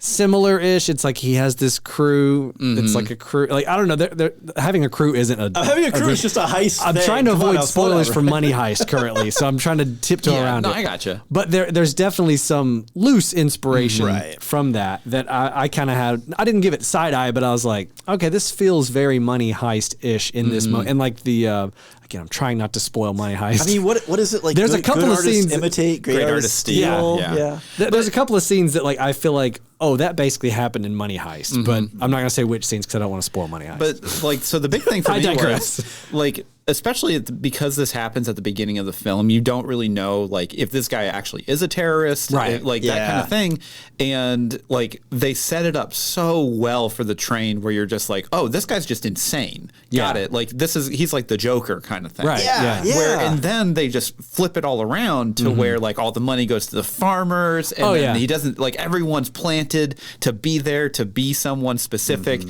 similar-ish. It's like he has this crew. It's like a crew. Like I don't know. They're having a crew isn't a having a crew is just a heist. I'm trying to avoid spoilers for Money Heist currently, so I'm trying to tiptoe around it. I gotcha. But there's definitely some loose inspiration from that I kind of had. I didn't give it side eye, but I was like, okay, this feels very Money Heist-ish in this moment. And like the again, I'm trying not to spoil Money Heist. I mean, what is it like? There's a couple of scenes imitate, great artists steal. Yeah. There's a couple of scenes that like I feel like, oh, that basically happened in Money Heist, but I'm not gonna say which scenes because I don't want to spoil Money Heist. But like, so the big thing for me was like, especially because this happens at the beginning of the film, you don't really know like if this guy actually is a terrorist, like that kind of thing. And like they set it up so well for the train where you're just like, oh, this guy's just insane. Got it. Like he's like the Joker kind of thing. Right. Yeah. Where and then they just flip it all around to where like all the money goes to the farmers and then he doesn't like everyone's planted to be there to be someone specific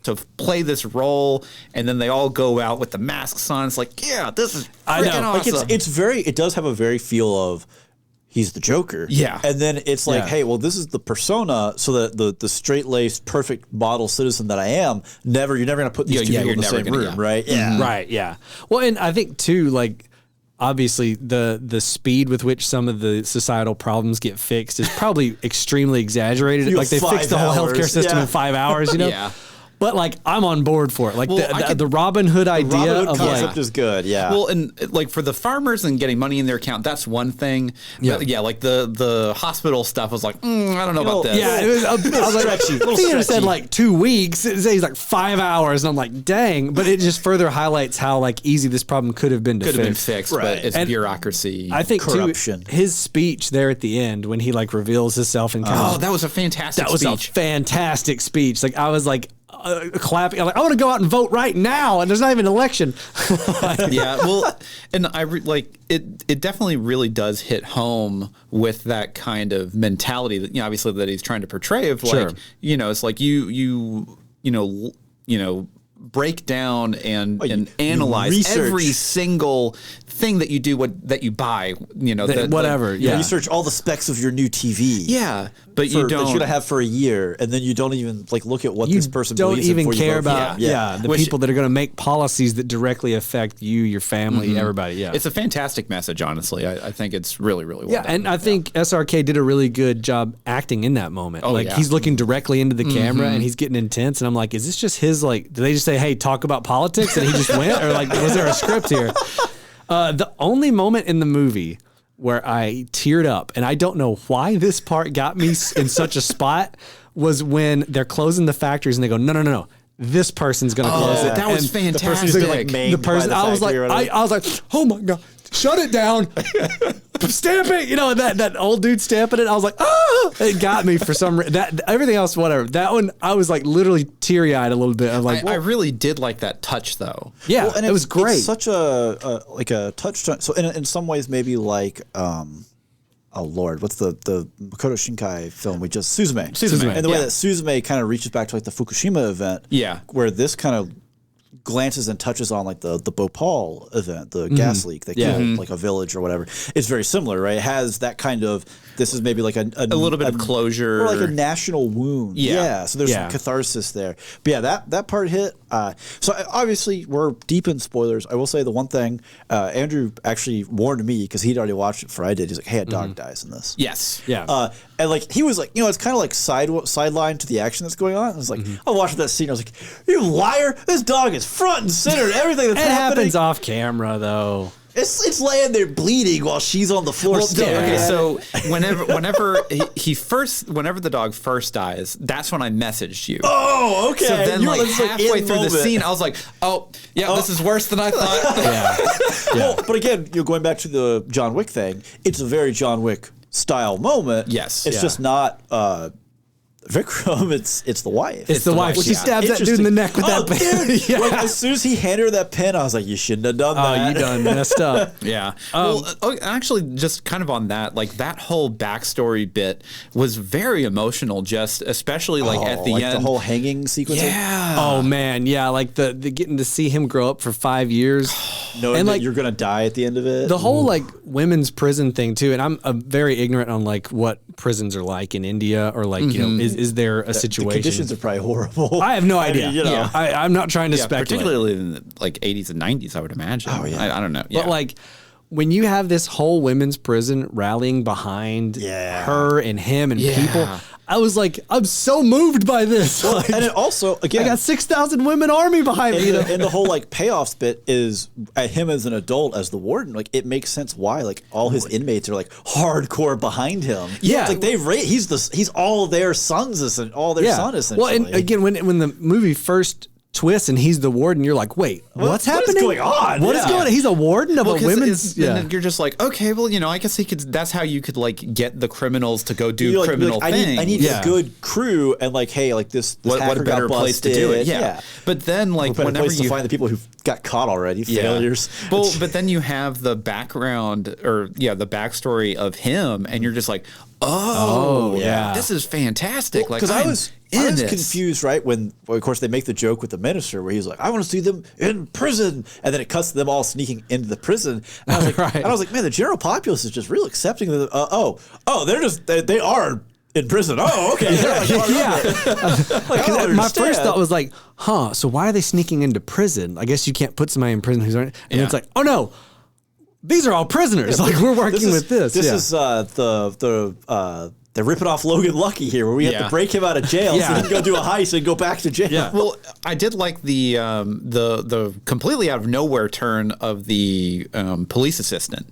to play this role, and then they all go out with the masks on. It's like, yeah, this is freaking awesome. Like it does have a very feel of he's the Joker. Yeah. And then it's like, hey, well, this is the persona, so that the straight-laced, perfect model citizen that I am, you're never going to put these two people in the same room, right? Yeah. Right, yeah. Well, and I think, too, like, obviously the speed with which some of the societal problems get fixed is probably extremely exaggerated. Like, they fixed the whole healthcare system in 5 hours, you know? Yeah. But like I'm on board for it. Like the Robin Hood idea Robin Hood of concept is good. Yeah. Well, and like for the farmers and getting money in their account, that's one thing. But like the hospital stuff was like, I don't know about this. Yeah, it was. I was like, Theater said like 2 weeks. It says like 5 hours, and I'm like, dang. But it just further highlights how like easy this problem could have been to fix. Could have been fixed, but it's bureaucracy. I think corruption. Too, his speech there at the end when he like reveals himself and that was a fantastic. That was a fantastic speech. Like I was like. Clapping. I'm like, I want to go out and vote right now, and there's not even an election. Yeah, well, and it definitely really does hit home with that kind of mentality that obviously that he's trying to portray of like it's like you break down and analyze every single thing that you do, that you buy, whatever. Research all the specs of your new TV. Yeah, but you don't. That you're gonna have for a year, and then you don't even like look at what this person believes in. Don't even care about the people that are going to make policies that directly affect you, your family, everybody. Yeah, it's a fantastic message. Honestly, I think it's really well done. And I think SRK did a really good job acting in that moment. He's looking directly into the camera and he's getting intense, and I'm like, is this just his like? Did they just say, "Hey, talk about politics," and he just went, or like, was there a script here? The only moment in the movie where I teared up, and I don't know why this part got me in such a spot, was when they're closing the factories and they go, no. this person's gonna close it. That was And fantastic. the person, I was like, oh my god, shut it down, stamp it. You know, that old dude stamping it. I was like, it got me for some reason. That everything else, whatever. That one, I was like literally teary eyed a little bit. I'm like, I really did like that touch though. Yeah, and it was great. It's such a touch. So in some ways, maybe like. Oh Lord, what's the Makoto Shinkai film we just Suzume. And the way that Suzume kind of reaches back to like the Fukushima event, where this kind of glances and touches on like the Bhopal event, the gas leak that killed like a village or whatever. It's very similar, right? It has that kind of this is maybe like a little bit of closure, or like a national wound. Yeah. So there's some catharsis there. But yeah, that part hit. So obviously we're deep in spoilers. I will say the one thing Andrew actually warned me because he'd already watched it before I did. He's like, "Hey, a dog dies in this." Yes. Yeah. And like he was like, it's kind of like sideline to the action that's going on. I was like, I watched that scene. I was like, "You liar! This dog is front and center. Everything that's happening." It happens off camera though. It's laying there bleeding while she's on the floor. Okay, so whenever whenever the dog first dies, that's when I messaged you. Oh, okay. So then like halfway through the scene, I was like, this is worse than I thought. Well, but again, going back to the John Wick thing, it's a very John Wick style moment. Yes. It's just not Vikram, it's the wife. It's the wife. She stabs that dude in the neck with that pen. Like, as soon as he handed her that pen, I was like, you shouldn't have done that. Oh, you done messed up. Yeah. Well, actually, just kind of on that, like that whole backstory bit was very emotional, just especially like at the end. The whole hanging sequence. Yeah. Oh, man. Yeah. Like the getting to see him grow up for 5 years. Knowing that you're going to die at the end of it. The whole like women's prison thing too. And I'm very ignorant on like what prisons are like in India or like, is there a situation? The conditions are probably horrible. I have no idea. I'm not trying to speculate. Particularly in the like 80s and 90s, I would imagine. Oh, yeah. I don't know. Yeah. But like when you have this whole women's prison rallying behind her and him and people, I was like, I'm so moved by this. Well, and it also, again, I got 6,000 women army behind me. And the whole like payoffs bit is him as an adult, as the warden. Like it makes sense why like all his inmates are like hardcore behind him. Yeah, it's like he's all their sons, all their son essentially. Well, and again, when the movie first twist and he's the warden, you're like, wait, what's happening? What is going on? What is going on? He's a warden of a women's. And you're just like, okay, well, I guess he could. That's how you could like get the criminals to go do criminal things. I need a good crew, and like, hey, like this what a better place to do it. Yeah. But then like whenever you find the people who got caught already, failures. Well, but then you have the background or the backstory of him, and you're just like, this is fantastic. Because I was confused, right? When, of course, they make the joke with the minister where he's like, I want to see them in prison. And then it cuts to them all sneaking into the prison. And I was like, man, the general populace is just real accepting of they are in prison. Oh, okay. My first thought was like, so why are they sneaking into prison? I guess you can't put somebody in prison who's aren't. And it's like, oh no, these are all prisoners. Like we're working with this. This is they're ripping off Logan Lucky here, where we have to break him out of jail so he can go do a heist and go back to jail. Yeah. Well, I did like the completely out of nowhere turn of the police assistant.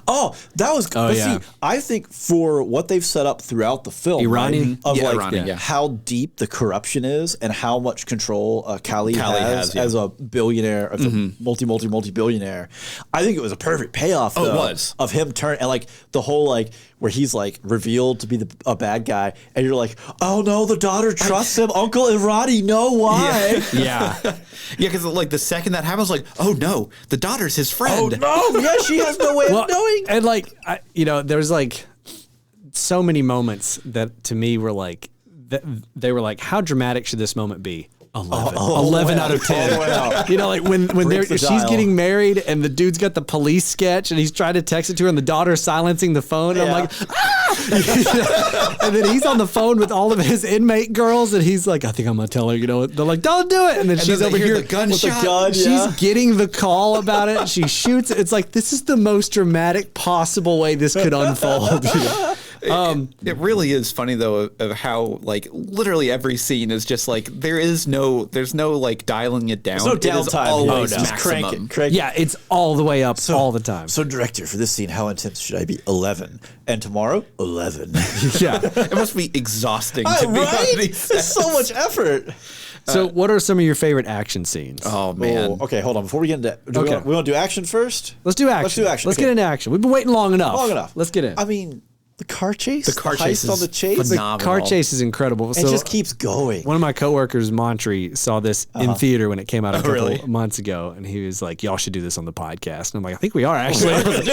Oh, that was. See, I think for what they've set up throughout the film, Irani, how deep the corruption is and how much control Kali has as a billionaire, as a multi-billionaire. I think it was a perfect payoff. It was of him turn and like the whole like where he's like revealed to be a bad guy, and you're like, oh no, the daughter trusts him. Uncle Irani, no, why? Yeah, because like the second that happens, like, oh no, the daughter's his friend. Oh no, she has no way of knowing. And like, there's like so many moments that to me were like, they were like, how dramatic should this moment be? 11 out of 10. Like when she's getting married and the dude's got the police sketch and he's trying to text it to her and the daughter's silencing the phone. And I'm like, and then he's on the phone with all of his inmate girls and he's like, I think I'm gonna tell her. They're like, don't do it. And then she's over here the gunshot. With the gun. She's getting the call about it. She shoots it. It's like this is the most dramatic possible way this could unfold. It really is funny though of how like literally every scene is just like there's no like dialing it down. There's no downtime. It is always Just maximum. crank it. Yeah, it's all the way up all the time. So director, for this scene, how intense should I be? 11. And tomorrow, 11. Yeah. It must be exhausting to be on these sets. It's so much effort. So what are some of your favorite action scenes? Oh man. Oh, okay, hold on. Before we get into we want to do action first? Let's do action. Let's get into action. We've been waiting long enough. Let's get in. I mean, the car chase? The car chase heist on the chase? The car chase is incredible. It just keeps going. One of my coworkers, Montry, saw this in theater when it came out a couple months ago, and he was like, "Y'all should do this on the podcast." And I'm like, "I think we are actually."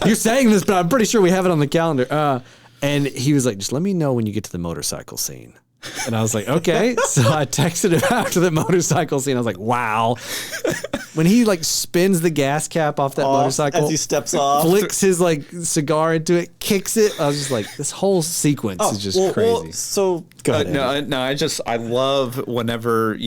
You're saying this, but I'm pretty sure we have it on the calendar. And he was like, "Just let me know when you get to the motorcycle scene." And I was like, okay. So I texted him after the motorcycle scene. I was like, wow. When he like spins the gas cap off that motorcycle, as he steps off, flicks his like cigar into it, kicks it. I was just like, this whole sequence is just crazy. So go ahead. I love whenever,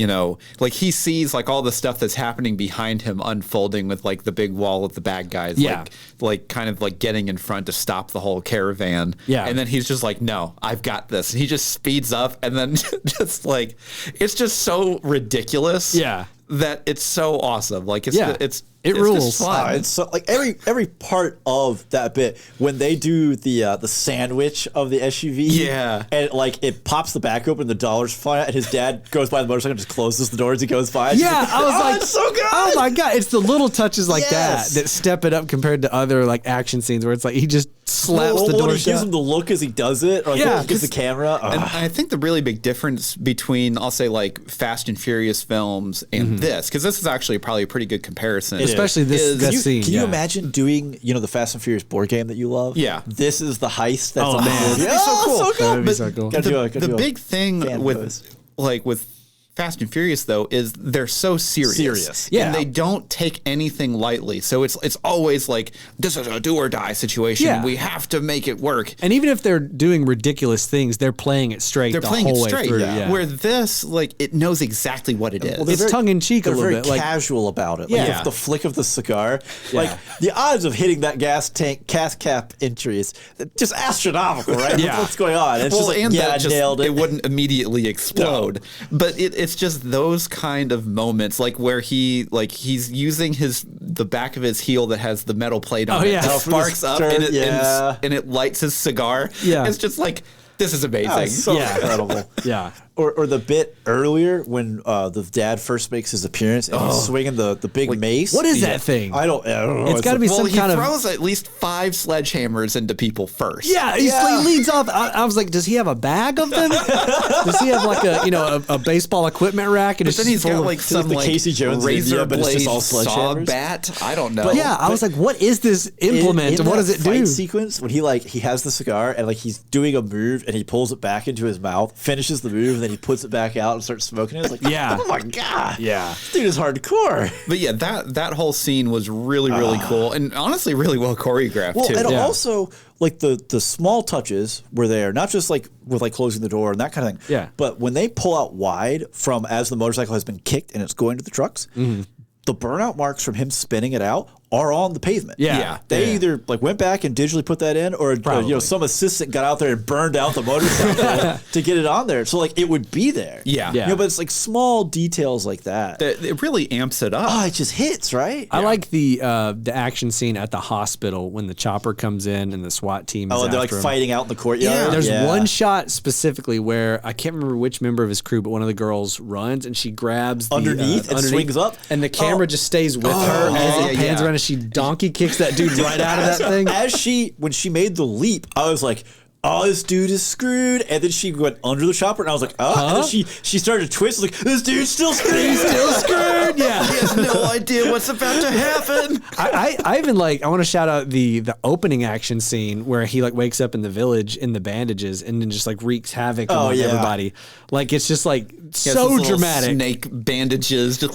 like he sees like all the stuff that's happening behind him unfolding with like the big wall of the bad guys. Yeah. Like kind of like getting in front to stop the whole caravan. Yeah. And then he's just like, no, I've got this. And he just speeds up and then just like, it's just so ridiculous. Yeah. That it's so awesome. Like it rules. Just fun. It's so, like every part of that bit when they do the sandwich of the SUV, and like it pops the back open, the dollars fly out, and his dad goes by the motorcycle and just closes the door as he goes by. Yeah, I was like, it's so good. Oh my god, it's the little touches like that step it up compared to other like action scenes where it's like he just slaps the door when he shut. gives him the look as he does it, or like gives the camera. And I think the really big difference between, I'll say, like Fast and Furious films and this, because this is actually probably a pretty good comparison. Especially this scene. Can you imagine doing, the Fast and Furious board game that you love? Yeah. This is the heist that's Oh, on man. the board. That'd be so cool. So cool. That'd be so cool. The big thing with Fast and Furious though is they're so serious. Yeah. And they don't take anything lightly. So it's always like this is a do or die situation. Yeah. We have to make it work. And even if they're doing ridiculous things, they're playing it straight. They're playing whole it straight. way through. Where this, like, it knows exactly what it is. Well, it's tongue in cheek a They're little very bit. Like, casual about it. Like Yeah. the flick of the cigar. Like the odds of hitting that gas cap entry is just astronomical, right? Yeah. What's going on? It's just like, and yeah, that just, nailed it. it wouldn't immediately explode. But it's just those kind of moments, like where he's using the back of his heel that has the metal plate on it. yeah. It Oh, sparks up and it lights his cigar. Yeah. It's just like, this is amazing. It's so incredible. Yeah. Or the bit earlier when the dad first makes his appearance and he's swinging the big mace. What is that thing? I don't know. It's got to be some he kind of. throws at least 5 sledgehammers into people first. Yeah, he leads off. I was like, does he have a bag of them? Does he have like a baseball equipment rack? And But then he's got like some the like Casey Jones razor India, but it's blade just all saw sledgehammers. bat. I don't know. But yeah, I was like, what is this implement and what does it fight do? sequence when he has the cigar and like he's doing a move and he pulls it back into his mouth, finishes the move, and then he puts it back out and starts smoking it. It's like, oh my god, this dude is hardcore. But yeah, that whole scene was really cool and honestly really well choreographed too. And also like the small touches were there, not just like with like closing the door and that kind of thing. Yeah. But when they pull out wide from as the motorcycle has been kicked and it's going to the trucks, the burnout marks from him spinning it out are on the pavement. Yeah. They either like went back and digitally put that in, or some assistant got out there and burned out the motorcycle to get it on there. So like it would be there. Yeah. But it's like small details like that. It really amps it up. Oh, it just hits, right? I like the action scene at the hospital when the chopper comes in and the SWAT team is and they're like after him. fighting out in the courtyard. Yeah, there's one shot specifically where I can't remember which member of his crew, but one of the girls runs and she grabs the, underneath and swings up, and the camera just stays with her as it pans around and she donkey kicks that dude right out of that thing. When she made the leap, I was like, oh, this dude is screwed. And then she went under the chopper, and I was like, oh. And then she started to twist, like, this dude's still screwed. He's still screwed. Yeah. He has no idea what's about to happen. I even I want to shout out the opening action scene where he like wakes up in the village in the bandages and then just like wreaks havoc on everybody. Like it's just like so dramatic. Snake bandages. Just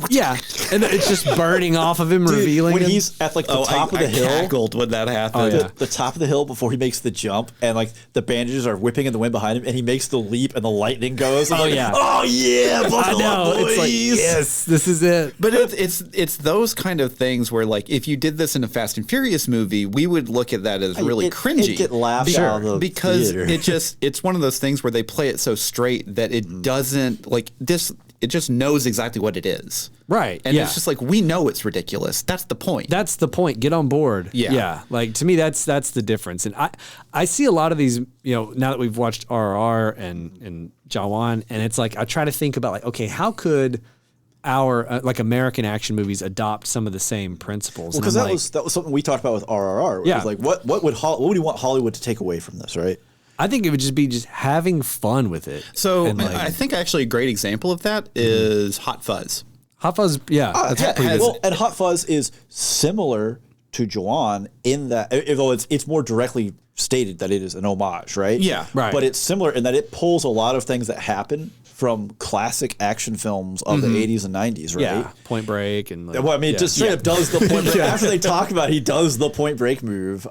and it's just burning off of him, revealing when him. He's at like the top of the hill. I cackled when that happened. The top of the hill before he makes the jump, and like the bandages are whipping in the wind behind him, and he makes the leap, and the lightning goes. Oh, yeah. Oh, yeah, buckle I know. up, boys. It's like, yes, this is it. But it's those kind of things where, like, if you did this in a Fast and Furious movie, we would look at that as really cringy. It'd get laughed out of the because theater. it's one of those things where they play it so straight that it doesn't, like, this. It just knows exactly what it is. Right. And it's just like, we know it's ridiculous. That's the point. That's the point. Get on board. Yeah. Yeah. Like, to me, that's the difference. And I see a lot of these, now that we've watched RRR and Jawan, and it's like, I try to think about, like, okay, how could our like American action movies adopt some of the same principles? Well, because that was something we talked about with RRR. It was like, what would you want Hollywood to take away from this, right? I think it would just be having fun with it. So I think actually a great example of that is Hot Fuzz. Hot Fuzz, that's pretty good. Well, and Hot Fuzz is similar to Jawan in that, although it's more directly stated that it is an homage, right? Yeah, right. But it's similar in that it pulls a lot of things that happen from classic action films of the 80s and 90s, right? Yeah, Point Break and well, I mean, it just straight up does the Point Break. After they talk about it, he does the Point Break move.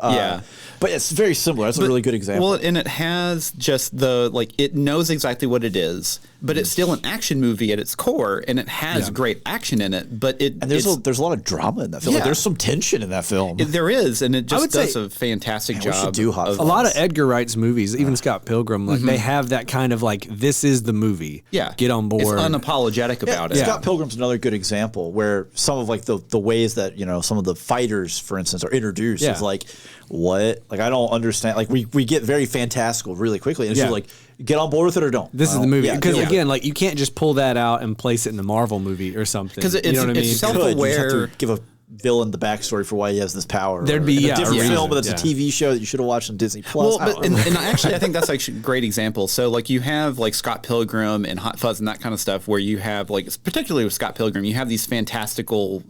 But it's very similar. That's a really good example. Well, and it has just the, like, it knows exactly what it is, but it's still an action movie at its core, and it has great action in it, but there's a lot of drama in that film. Yeah. Like, there's some tension in that film. There is, and it just does a fantastic job. We should do Hot Fuzz. A lot of Edgar Wright's movies, even Scott Pilgrim, like they have that kind of like, this is the movie. Yeah. Get on board. It's unapologetic about it. Scott Pilgrim's another good example where some of like the ways that, some of the fighters, for instance, are introduced is like, what? Like, I don't understand. Like, we get very fantastical really quickly. And it's just like, get on board with it or don't. This is the movie. Because again, like, you can't just pull that out and place it in the Marvel movie or something. Because it's, you know what I mean? it's self-aware. You have to give a villain the backstory for why he has this power. There'd be a different film, but it's a TV show that you should have watched on Disney Plus. Well, and actually, I think that's actually a great example. So, like, you have like Scott Pilgrim and Hot Fuzz and that kind of stuff, where you have, like, particularly with Scott Pilgrim, you have these fantastical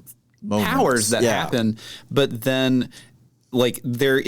powers that happen, but then, like, there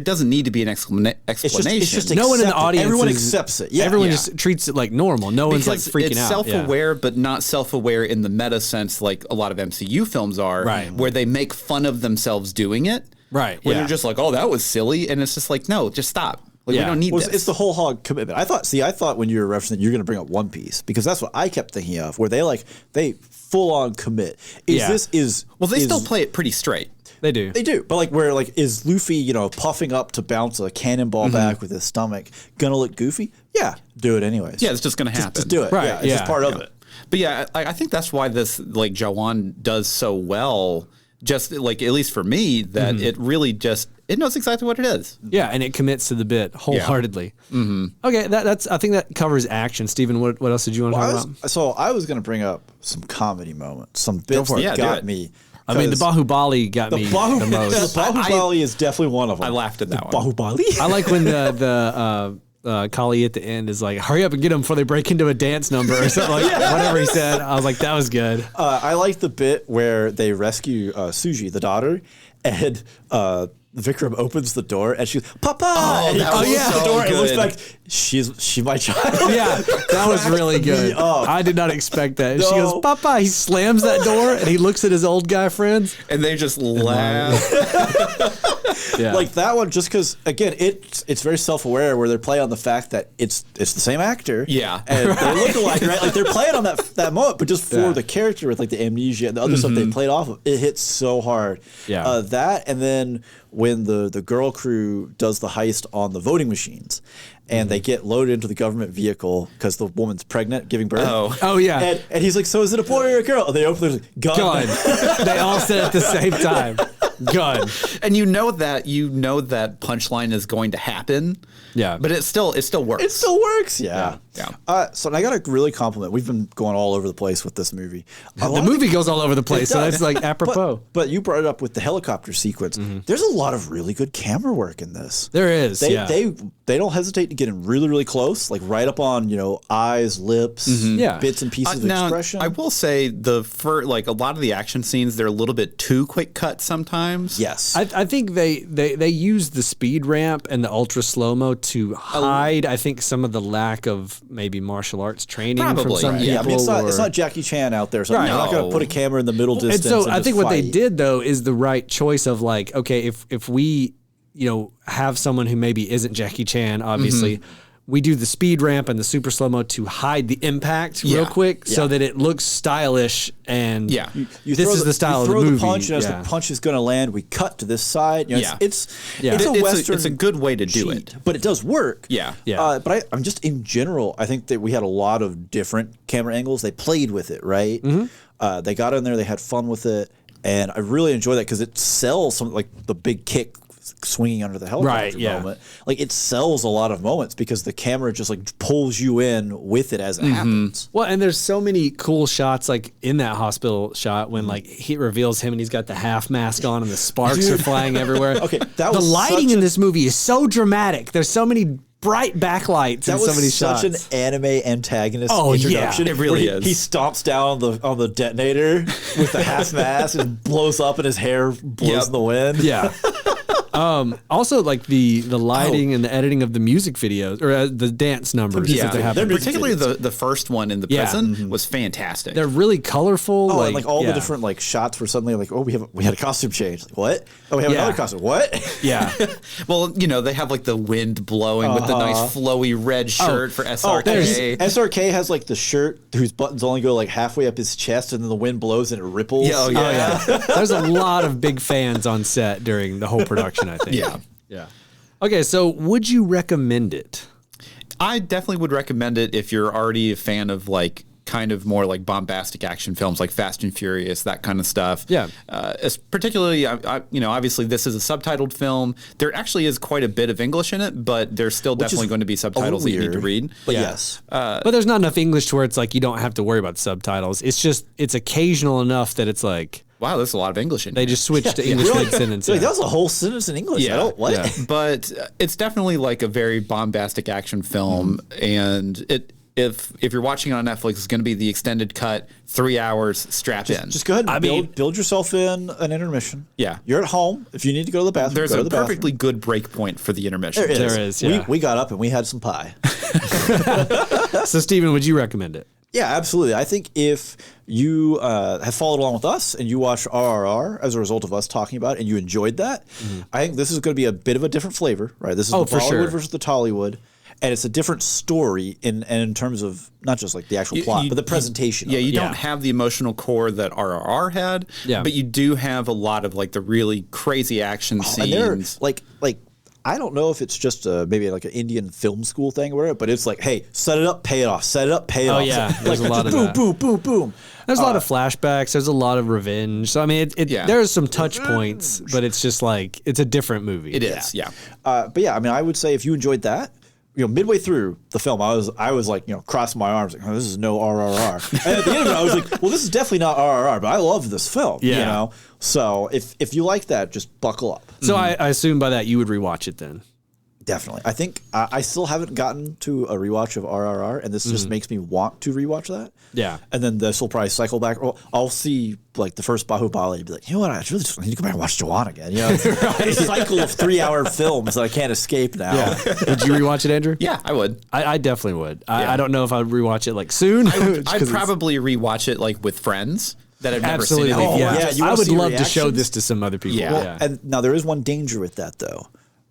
doesn't need to be an explanation. It's just no one in the audience, everyone accepts it. Yeah. Everyone just treats it like normal. No one's like freaking it's out. Self-aware, but not self-aware in the meta sense, like a lot of MCU films are, where they make fun of themselves doing it. Right. Where they're just like, oh, that was silly, and it's just like, no, just stop. Like, we don't need this. It's the whole hog commitment. I thought when you were referencing that you're going to bring up One Piece, because that's what I kept thinking of, where they full on commit. They still play it pretty straight. They do. They do. But, like, is Luffy, puffing up to bounce a cannonball back with his stomach gonna look goofy? Yeah. Do it anyways. Yeah, it's just gonna happen. Just do it. Right. Yeah, it's just part of it. But yeah, I think that's why this, like, Jawan does so well, just like, at least for me, that it really just, it knows exactly what it is. Yeah, and it commits to the bit wholeheartedly. Yeah. Okay, I think that covers action. Steven, what else did you want to talk about? So I was going to bring up some comedy moments, some bits that got me. I mean, the Bahubali got me the most. The Bahubali is definitely one of them. I laughed at that one. Bahubali? I like when the Kali at the end is like, hurry up and get them before they break into a dance number or something like whatever he said. I was like, that was good. I like the bit where they rescue Suji, the daughter, and Vikram opens the door and she's Papa. And he closes the door and looks back. She's my child. Yeah, that was really good. I did not expect that. And she goes, Papa. He slams that door and he looks at his old guy friends and they just laugh. Like that one, just because again, it's very self-aware where they're playing on the fact that it's the same actor. Yeah, and they look alike, right? Like they're playing on that moment, but just for the character with like the amnesia and the other stuff they played off of, it hits so hard. Yeah, that and then when the girl crew does the heist on the voting machines. And they get loaded into the government vehicle because the woman's pregnant, giving birth. Oh yeah. And he's like, so is it a boy or a girl? And they open their gun. They all said at the same time. Gun. And you know that punchline is going to happen. Yeah. But it still works. It still works. Yeah. Yeah. So I got to really compliment. We've been going all over the place with this movie. The movie goes all over the place, so that's like apropos. But you brought it up with the helicopter sequence. There's a lot of really good camera work in this. There is. They don't hesitate to get in really, really close, like right up on eyes, lips, bits and pieces of expression. I will say like a lot of the action scenes, they're a little bit too quick cut sometimes. Yes, I think they use the speed ramp and the ultra slow mo to hide. I think some of the lack of maybe martial arts training from some people. Yeah, I mean, it's not Jackie Chan out there. So you're not going to put a camera in the middle distance. And so I think what they did though is the right choice of like, okay, if we have someone who maybe isn't Jackie Chan, obviously. We do the speed ramp and the super slow-mo to hide the impact real quick so that it looks stylish and this is the style of the movie. You throw the punch, and as the punch is going to land, we cut to this side. It's a Western. It's a good way to do it. But it does work. Yeah. But I'm just, in general, I think that we had a lot of different camera angles. They played with it, right? They got in there, they had fun with it, and I really enjoy that because it sells something like the big kick swinging under the helicopter moment. Like, it sells a lot of moments because the camera just like pulls you in with it as it happens. Well, and there's so many cool shots like in that hospital shot when like he reveals him and he's got the half mask on and the sparks are flying everywhere. Okay, the lighting in this movie is so dramatic. There's so many bright backlights in so many shots. That was such an anime antagonist introduction. Yeah, it really is. He stomps down on the detonator with the half mask and blows up and his hair blows in the wind. Yeah. Also, like the lighting and the editing of the music videos or the dance numbers. Yeah, that they have. Particularly the first one in the prison was fantastic. They're really colorful. Oh, and like all the different like shots were suddenly like, oh, we had a costume change. Like, what? Oh, we have another costume. What? Yeah. Well, they have like the wind blowing with the nice flowy red shirt for SRK. SRK has like the shirt whose buttons only go like halfway up his chest, and then the wind blows and it ripples. Yeah. There's a lot of big fans on set during the whole production, I think. Yeah. Okay, so would you recommend it? I definitely would recommend it if you're already a fan of like kind of more like bombastic action films like Fast and Furious, that kind of stuff. Yeah. Particularly, obviously this is a subtitled film. There actually is quite a bit of English in it, but there's still definitely going to be subtitles that you need to read. But yes. But there's not enough English to where it's like you don't have to worry about subtitles. It's occasional enough that it's like, wow, there's a lot of English in They here. just switched to English mid-sentence. Like, that was a whole sentence in English. Yeah. What? Yeah. But it's definitely like a very bombastic action film, and if you're watching it on Netflix, it's going to be the extended cut, 3 hours, strap in. Just go ahead and build yourself in an intermission. Yeah. You're at home. If you need to go to the bathroom, There's go to a the bathroom. perfectly good break point for the intermission. There is, yeah. We got up and we had some pie. So, Steven, would you recommend it? Yeah, absolutely. I think if you have followed along with us and you watched RRR as a result of us talking about it and you enjoyed that, I think this is going to be a bit of a different flavor, right? This is the Bollywood versus the Tollywood. And it's a different story in terms of not just like the actual plot, but the presentation. You don't have the emotional core that RRR had, but you do have a lot of like the really crazy action scenes. And they're like I don't know if it's just maybe like an Indian film school thing or whatever, but it's like, hey, set it up, pay it off. Set it up, pay it off. Oh yeah, there's a lot of boom, boom, boom, boom. There's a lot of flashbacks. There's a lot of revenge. So I mean, there's some touch points, but it's just like it's a different movie. It is, yeah. But yeah, I mean, I would say if you enjoyed that, midway through the film, I was like, crossing my arms, like, oh, this is no RRR. And at the end of it, I was like, well, this is definitely not RRR, but I love this film. Yeah. So if you like that, just buckle up. So I assume by that you would rewatch it then. Definitely. I think I still haven't gotten to a rewatch of RRR, and this just makes me want to rewatch that. Yeah. And then this will probably cycle back. Well, I'll see like the first Bahubali and be like, you know what? I really just need to go back and watch Jawan again. It's a cycle of 3-hour films that I can't escape now. Yeah. Would you rewatch it, Andrew? Yeah, I would. I definitely would. I don't know if I'd rewatch it like soon. I'd probably rewatch it like with friends that I've never seen it before. Oh, yeah. You I would love reactions? to show this to some other people. Yeah. Well, and now there is one danger with that though.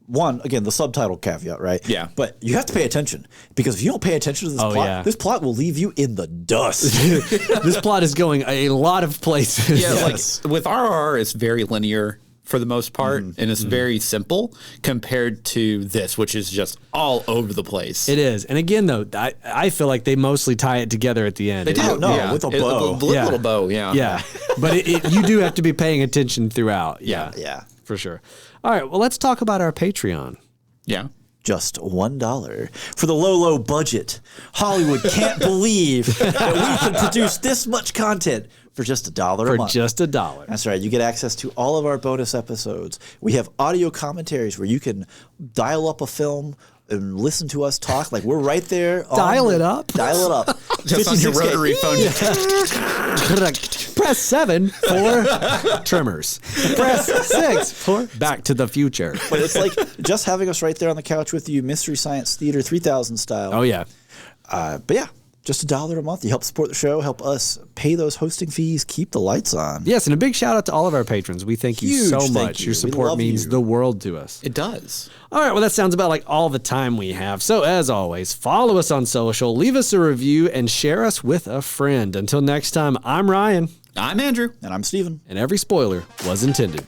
One, again, the subtitle caveat, right? Yeah. But you have to pay attention because if you don't pay attention to this plot, this plot will leave you in the dust. This plot is going a lot of places. Yeah, like with RRR, it's very linear for the most part, and it's very simple compared to this, which is just all over the place. It is. And again, though, I feel like they mostly tie it together at the end. They do. With a bow. Little bow, yeah. Yeah. But you do have to be paying attention throughout. Yeah. For sure. All right, well, let's talk about our Patreon. Yeah. Just $1 for the low budget. Hollywood can't believe that we can produce this much content for just $1 a month. For just $1. That's right. You get access to all of our bonus episodes. We have audio commentaries where you can dial up a film and listen to us talk. Like we're right there. Dial it up. Dial it up. Just on your rotary phone. Press 7 for Tremors. Press 6 for Back to the Future. But it's like just having us right there on the couch with you, Mystery Science Theater 3000 style. Oh, yeah. But yeah, just $1 a month. You help support the show, help us pay those hosting fees, keep the lights on. Yes, and a big shout out to all of our patrons. We thank you so much. Your support means the world to us. It does. All right, well, that sounds about like all the time we have. So as always, follow us on social, leave us a review, and share us with a friend. Until next time, I'm Ryan. I'm Andrew. And I'm Steven. And every spoiler was intended.